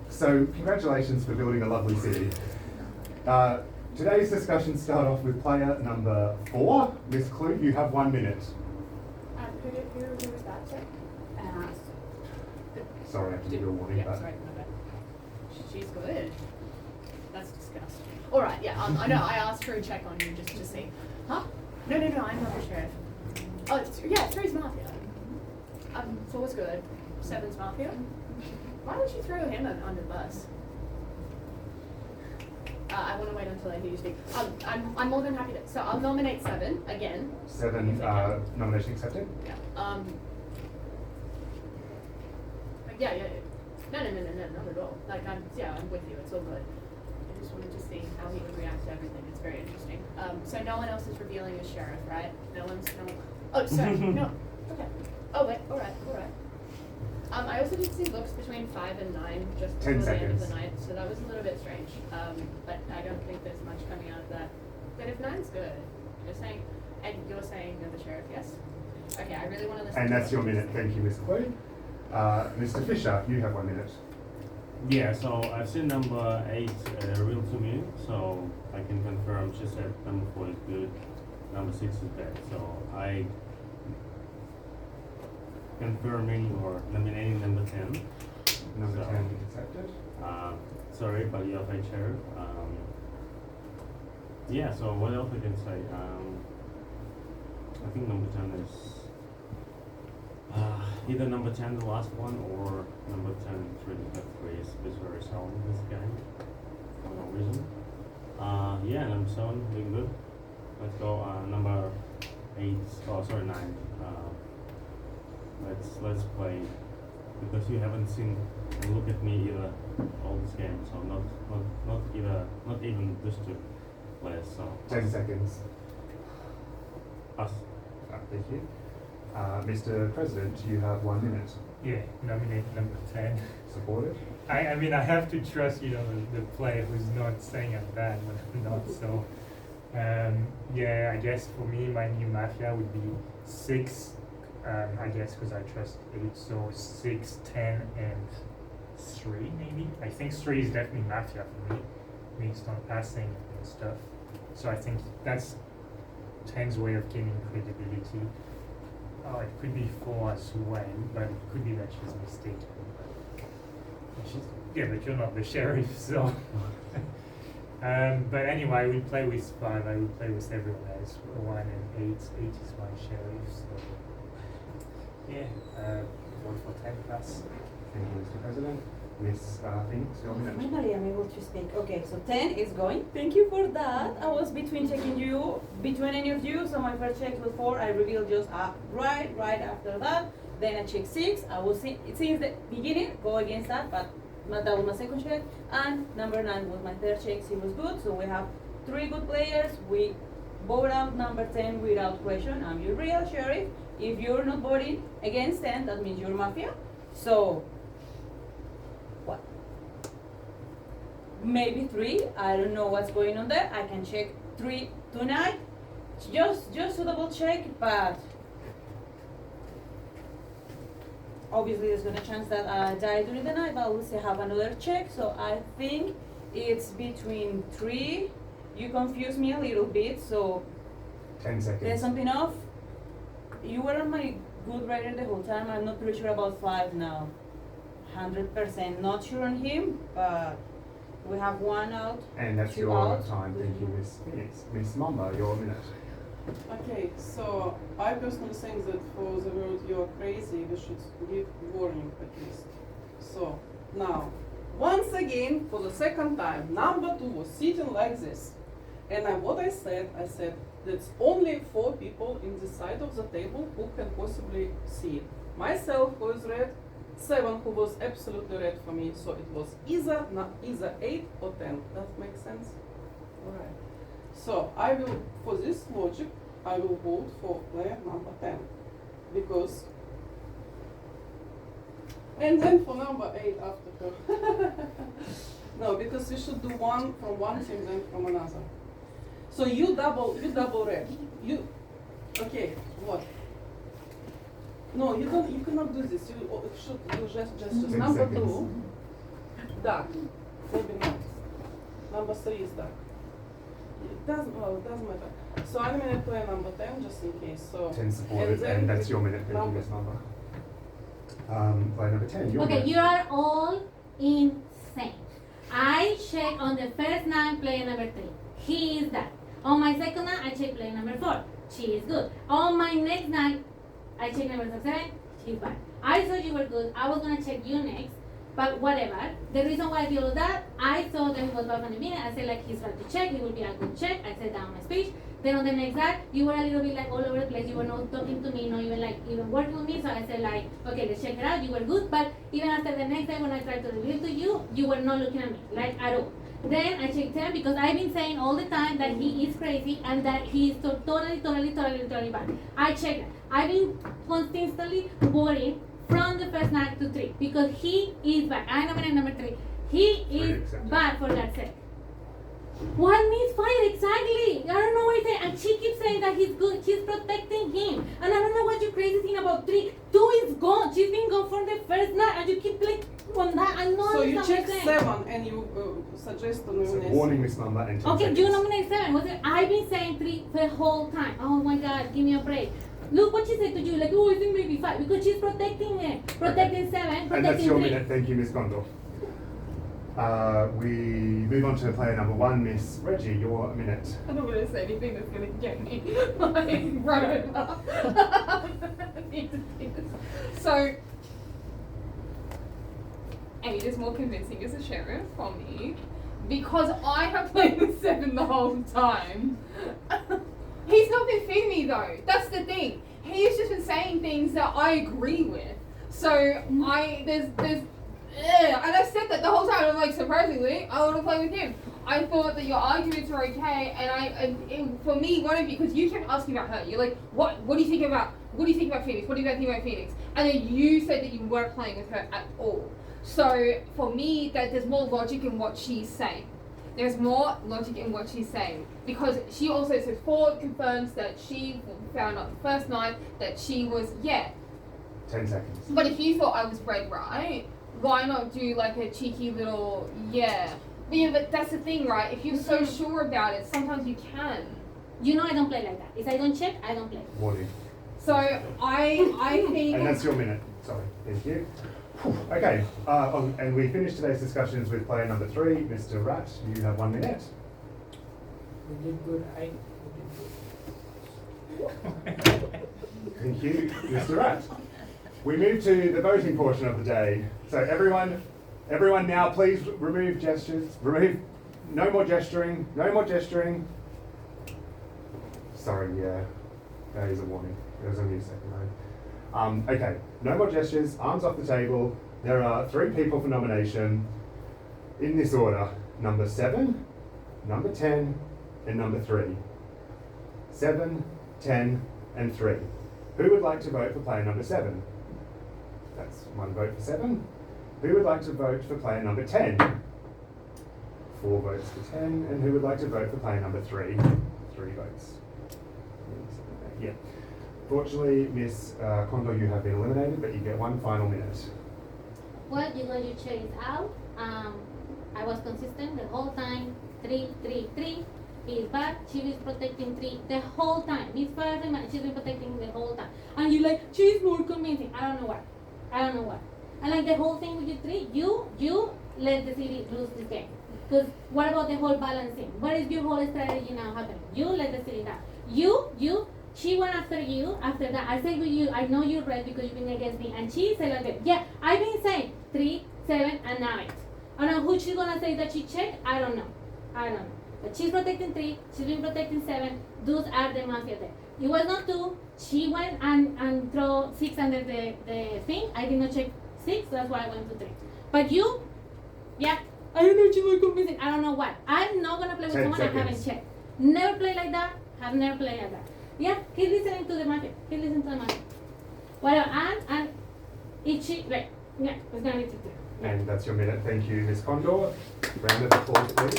So congratulations for building a lovely city. Today's discussions start off with player number 4. Miss Club, you have 1 minute. Who was that, sir? Sorry, I have to give you a warning. Yeah, but sorry, my bad. She's good. That's disgusting. All right, yeah, I know. I asked for a check on you just to see. Huh? No, I'm not the sheriff. Oh, it's 3's Mafia. So what's good? 7's Mafia. Why don't you throw him under the bus? I want to wait until I hear you speak. I'm more than happy to. So I'll nominate 7 again. 7 nomination accepted. Yeah. Yeah. No, not at all. Like, I'm with you. It's all good. I just wanted to see how he would react to everything. It's very interesting. So no one else is revealing as sheriff, right? No. Oh, sorry. No. Okay. Oh, wait. All right. I also did see looks between 5 and 9 just 10 before the end of the seconds. night, so that was a little bit strange. But I don't think there's much coming out of that. But if 9's good, you're saying you're the sheriff, yes? Okay, I really want to listen. And to that's what your you minute. say. Thank you, Miss Clue. Mr. Fisher, you have 1 minute. Yeah, so I've seen number 8 real to me, so I can confirm she said number 4 is good, number 6 is bad. So I confirming or nominating number 10. Number So, 10 accepted. Sorry, but you're right, Sheriff. Yeah, so what else I can say? I think number 10 is either number 10, the last one, or number 10, 3 is very solid in this game for no reason. Yeah, number 7, doing good. Let's go number 8, 9. Let's play, because you haven't seen and look at me either all this game, so not even just to players, so 10 seconds. us. Thank you. Mr. President, you have 1 minute. Yeah, nominate number 10. Supported? I mean, I have to trust, the player who's not saying I'm bad when I'm not, so, yeah, I guess for me, my new Mafia would be 6, I guess, because I trust 8, so 6, 10, and 3, maybe? I think 3 is definitely Mafia for me, based on passing and stuff, so I think that's 10's way of gaining credibility. Oh, it could be 4 as well, but it could be that she's mistaken. Yeah, but you're not the sheriff, so. But anyway, I would play with 5. I would play with everyone else. 1 and 8. 8 is my sheriff, so. Yeah, vote for 10 plus. Thank you, Mr. President. Miss Phoenix, your minute. Finally, I'm able to speak. Okay, so 10 is going. Thank you for that. I was between any of you. So my first check was 4. I revealed just right after that. Then I checked 6. I was since the beginning go against that, but that was my second check. And number 9 was my third check. He was good. So we have 3 good players. We vote out number 10 without question. I'm your real sheriff. If you're not voting against 10, that means you're Mafia. So what? Maybe 3. I don't know what's going on there. I can check 3 tonight, just to double check. But obviously, there's gonna chance that I die during the night. But we'll still have another check. So I think it's between 3. You confuse me a little bit. So 10 seconds. there's something off. You were on my good writer the whole time. I'm not pretty sure about 5 now. 100% not sure on him, but we have 1 out. And that's 2 your out. time. Thank you, Miss Phoenix. Miss Mamba, your minute. Okay, so I personally think that for the word you're crazy, we should give warning at least. So now, once again, for the second time, number 2 was sitting like this. And what I said, that's only 4 people in the side of the table who can possibly see it. Myself, who is red, 7, who was absolutely red for me, so it was either 8 or 10. That makes sense? Alright. So I will, for this logic, I will vote for player number 10. Because, and then for number 8 after her. No, because we should do one from one team, then from another. So you double red. Okay, what? No, you cannot do this. You should do just 10 number seconds. 2, dark, maybe not. Number 3 is dark. It doesn't matter. So I'm gonna play number 10 just in case. So 10 supported, then and that's your minute. Thank you, number- Miss Mamba. Player number 10, your Okay, minute. you are all insane. I check on the first 9, player number 3. He is that. On my second 9, I check player number 4. She is good. On my next 9, I check number 7. She's bad. I thought you were good. I was gonna check you next, but whatever. The reason why I did all that, I thought that he was bad from the beginning. I said like he's right to check. He will be a good check. I said that on my speech. Then on the next act, you were a little bit like all over the place. You were not talking to me, not even like even working with me. So I said like, okay, let's check it out. You were good, but even after the next day when I tried to reveal to you, you were not looking at me like at all. Then I checked him because I've been saying all the time that he is crazy and that he is totally bad. I checked it. I've been consistently voting from the first night to 3 because he is bad. I nominate number 3. He is bad for that sake. What means fire exactly? I don't know what he said. And she keeps saying that he's good. She's protecting him. And I don't know what you crazy thing about 3. 2 is gone. She's been gone from the first night and you keep like on that. I know. So you check 7 and you suggest to So nominate. warning Miss Number and 10 Okay, seconds. you nominate 7. Was it? I've been saying 3 the whole time. Oh my God, give me a break. Look what she said to you. Like, oh, I think maybe 5 because she's protecting him, protecting 7, And protecting that's your 3. minute. Thank you, Miss Condor. We move on to player number 1, Miss Reggie. Your minute. I don't want to say anything that's going to get me like run over. I need to do this. So, Amy is more convincing as a sheriff for me because I have played with 7 the whole time. He's not been feeding me though. That's the thing. He's just been saying things that I agree with. So and I said that the whole time. I'm like, surprisingly, I want to play with him. I thought that your arguments were okay, and for me, one of you, because you kept asking about her. You're like, what do you think about Phoenix? What do you think about Phoenix? And then you said that you weren't playing with her at all. So for me, that there's more logic in what she's saying. There's more logic in what she's saying because she also says 4 confirms that she found out the first night that she was 10 seconds. But if you thought I was red, right? Why not do like a cheeky little But yeah, but that's the thing, right? If you're so sure about it, sometimes you can. You know I don't play like that. If I don't check, I don't play. Warning. So I think. And that's your minute. Sorry. Thank you. Okay. And we finished today's discussions with player number 3, Mr. Rat. You have 1 minute. We did good, 8. Thank you, Mr. Rat. We move to the voting portion of the day. So everyone now please remove gestures. No more gesturing. No more gesturing. Sorry, that is a warning. There was only a second line. Okay, no more gestures, arms off the table. There are 3 people for nomination in this order. Number 7, number 10, and number 3. 7, 10, and 3. Who would like to vote for player number 7? That's 1 vote for 7. Who would like to vote for player number 10? 4 votes for 10. And who would like to vote for player number 3? 3 votes. Yeah. Fortunately, Miss Kondo, you have been eliminated, but you get 1 final minute. Well, you know you check it out. I was consistent the whole time. 3, 3, 3. He's bad. She was protecting 3 the whole time. Miss Fatima, she's been protecting the whole time. And you like, she's more convincing. I don't know what. And like the whole thing with you 3, you let the city lose this game. Because what about the whole balancing? What is your whole strategy now happening? You let the city down. She went after you. After that, I said to you, I know you're right because you've been against me. And she said like that. Yeah, I've been saying 3, 7, and 9. I don't know who she's gonna say that she checked. I don't know. But she's protecting 3. She's been protecting 7. Those are the mafia there. It was not 2. She went and threw 6 under the thing. I did not check 6. That's why I went to 3. But you, I don't know. She was convincing. I don't know what. I'm not gonna play with 10 someone seconds. I haven't checked. Never play like that. Have never played like that. Yeah, keep listening to the mafia. Keep listening to the mafia. Whatever. And if she it's gonna be 2. And that's your minute. Thank you, Miss Condor. Round of applause, please.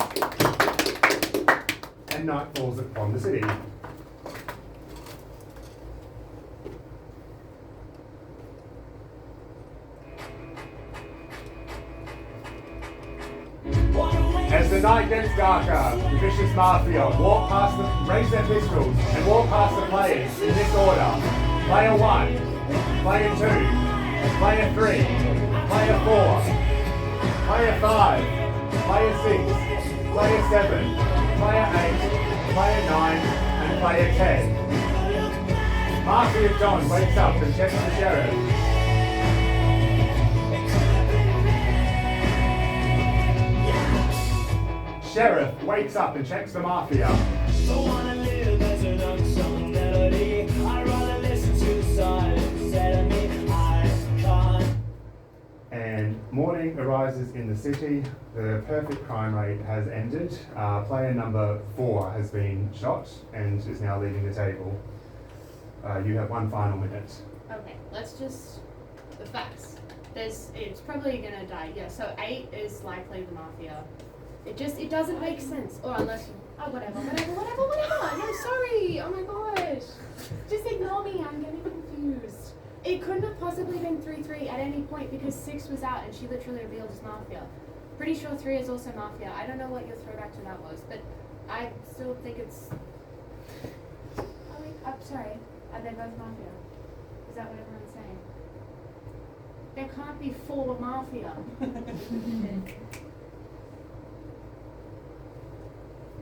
And night falls upon the city. As the night gets darker, the vicious mafia raise their pistols and walk past the players in this order. Player 1, player 2, player 3, player 4, player 5, player 6, player 7, player 8, player 9, and player 10. Mafia John wakes up and checks the sheriff. Sheriff wakes up and checks the mafia. sun set me, I can't. And morning arises in the city. The perfect crime rate has ended. Player number 4 has been shot and is now leaving the table. You have 1 final minute. Okay, let's just the facts. It's probably gonna die. Yeah, so 8 is likely the mafia. It doesn't make sense. Or unless whatever. No, sorry. Oh my gosh. Just ignore me. I'm getting confused. It couldn't have possibly been 3-3 at any point because 6 was out and she literally revealed as mafia. Pretty sure 3 is also mafia. I don't know what your throwback to that was, but I still think it's. Oh wait, I'm sorry. Are they both mafia? Is that what everyone's saying? There can't be 4 mafia.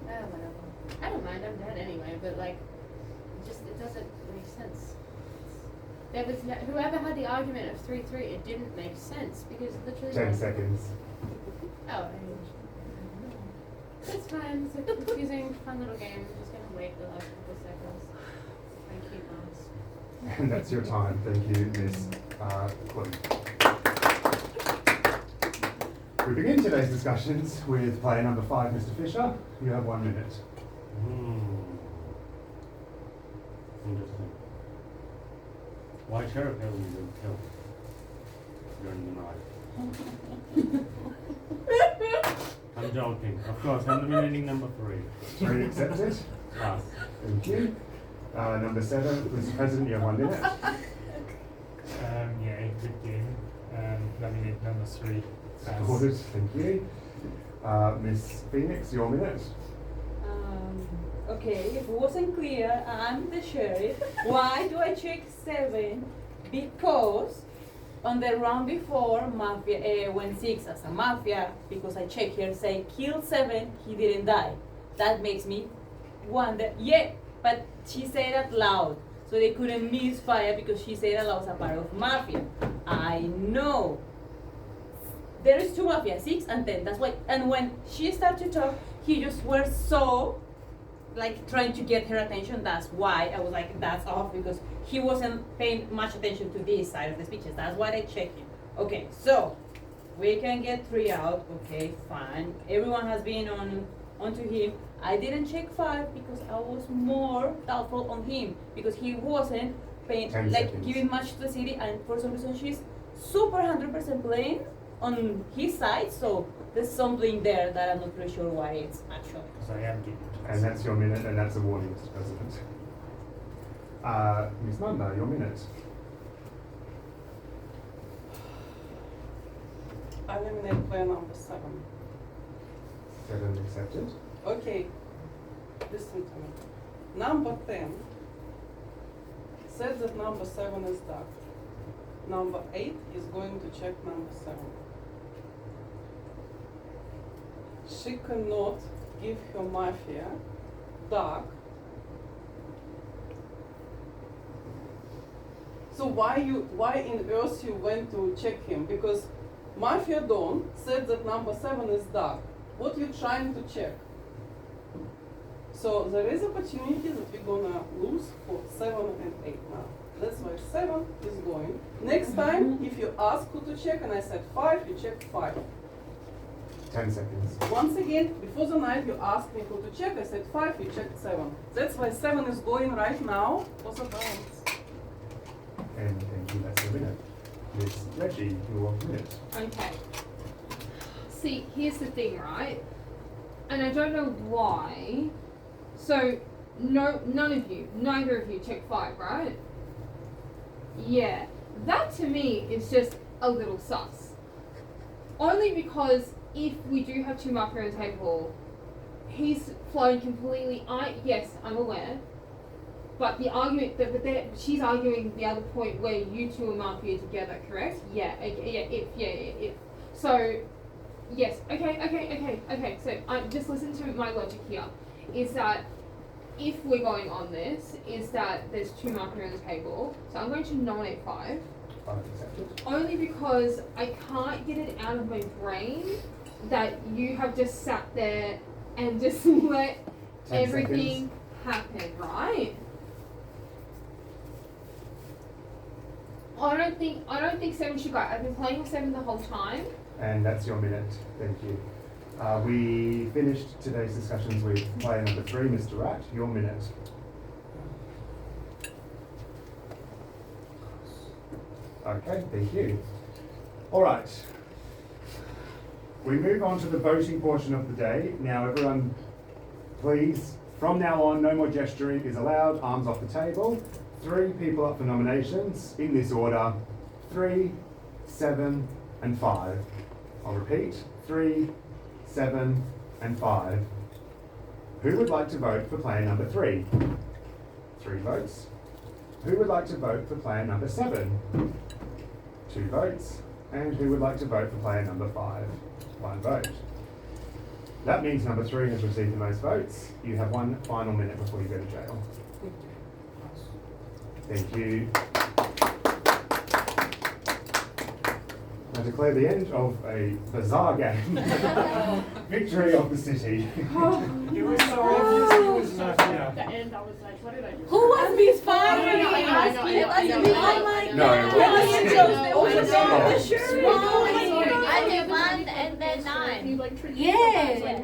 Whatever. I don't mind, I'm dead anyway, but like, it doesn't make sense. There was whoever had the argument of 3-3, it didn't make sense because literally. 10 seconds. Oh, it's fine. It's a confusing, fun little game. I'm just gonna wait the last couple of seconds. Thank you, guys. And that's your time. Thank you, Miss Club. We begin today's discussions with player number 5, Mr. Fisher. You have 1 minute. Interesting. Why Sharpen you don't kill during the night? I'm joking. Of course, I'm eliminating number 3. 3 accepted. Pass. Thank you. Number 7, Mr. President, you have 1 minute. Yeah, good game. Nominate number 3. Ordered. Thank you. Miss Phoenix, your minute. Okay, if it wasn't clear, I'm the sheriff. Why do I check 7? Because on the round before, mafia went 6 as a mafia, because I check here, say kill 7, he didn't die. That makes me wonder, yeah, but she said it loud, so they couldn't misfire because she said it loud as a part of mafia. I know. There is 2 mafia, 6 and 10, that's why, and when she started to talk, he just was so like trying to get her attention. That's why I was like, that's off, because he wasn't paying much attention to this side of the speeches. That's why I checked him. Okay, so we can get 3 out. Okay, fine. Everyone has been onto him. I didn't check 5 because I was more doubtful on him because he wasn't paying, like giving much to the city, and for some reason she's super 100% playing on his side. So there's something there that I'm not pretty sure why it's actually. Because I am getting. And that's your minute, and that's a warning, Mr. President. Ms. Munda, your minute. I eliminate player number 7. 7 accepted. Okay, listen to me. Number 10 said that number 7 is dark. Number 8 is going to check number 7. She cannot give her mafia dark. So why in earth you went to check him? Because Mafia Dawn said that number 7 is dark. What you trying to check? So there is opportunity that we're gonna lose for 7 and 8 now. That's why 7 is going. Next time, if you ask who to check and I said 5, you check 5. 10 seconds. Once again, before the night you asked me who to check, I said 5, you checked 7. That's why 7 is going right now for the balance. And thank you, that's your minute. Miss Reggie, your minute. Okay. See, here's the thing, right? And I don't know why. So, neither of you check 5, right? Yeah. That to me is just a little sus. Only because if we do have 2 mafia on the table, he's flown completely. Yes, I'm aware. But the argument she's arguing the other point where you 2 are mafia together, correct? Yeah. If. So, yes. Okay. So, just listen to my logic here. Is that if we're going on this, is that there's 2 mafia on the table. So I'm going to nominate 5. 5 accepted. Only because I can't get it out of my brain that you have just sat there and just let 10 everything happen, right? I don't think 7 should go. I've been playing with 7 the whole time. And that's your minute. Thank you. We finished today's discussions with player number 3, Mr. Rat. Your minute. Okay, thank you. All right. We move on to the voting portion of the day. Now, everyone, please, from now on, no more gesturing is allowed. Arms off the table. 3 people up for nominations in this order: 3, 7, and 5. I'll repeat: 3, 7, and 5. Who would like to vote for player number 3? 3 votes. Who would like to vote for player number 7? 2 votes. And who would like to vote for player number 5? 1 vote. That means number 3 has received the most votes. You have 1 final minute before you go to jail. Thank you. I declare the end of a bizarre game. Victory of the city. It was so obvious it was Mafia. The end, I was like, what did I do? Who was this fun? I know, I know, I know. Oh my No, god. it It wasn't. was No. so I did 1 and then 9. You like tricked me. Yeah.